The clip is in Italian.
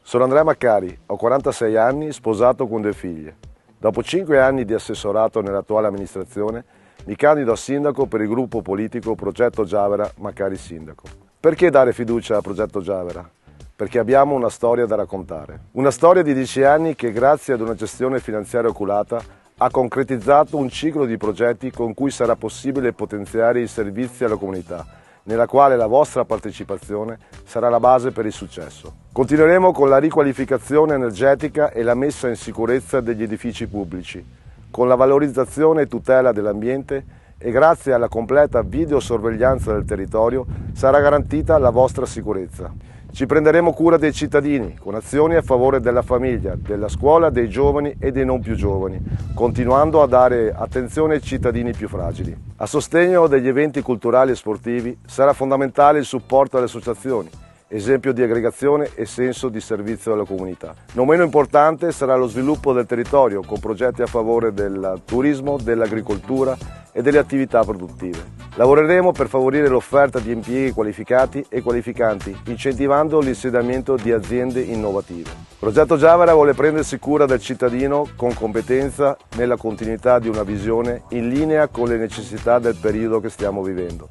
Sono Andrea Maccari, ho 46 anni, sposato con 2 figlie. Dopo 5 anni di assessorato nell'attuale amministrazione, mi candido a sindaco per il gruppo politico Progetto Giavera Maccari Sindaco. Perché dare fiducia a Progetto Giavera? Perché abbiamo una storia da raccontare. Una storia di 10 anni che, grazie ad una gestione finanziaria oculata, ha concretizzato un ciclo di progetti con cui sarà possibile potenziare i servizi alla comunità, nella quale la vostra partecipazione sarà la base per il successo. Continueremo con la riqualificazione energetica e la messa in sicurezza degli edifici pubblici, con la valorizzazione e tutela dell'ambiente e grazie alla completa videosorveglianza del territorio sarà garantita la vostra sicurezza. Ci prenderemo cura dei cittadini con azioni a favore della famiglia, della scuola, dei giovani e dei non più giovani, continuando a dare attenzione ai cittadini più fragili. A sostegno degli eventi culturali e sportivi sarà fondamentale il supporto alle associazioni, esempio di aggregazione e senso di servizio alla comunità. Non meno importante sarà lo sviluppo del territorio con progetti a favore del turismo, dell'agricoltura e delle attività produttive. Lavoreremo per favorire l'offerta di impieghi qualificati e qualificanti, incentivando l'insediamento di aziende innovative. Progetto Giavera vuole prendersi cura del cittadino con competenza nella continuità di una visione in linea con le necessità del periodo che stiamo vivendo.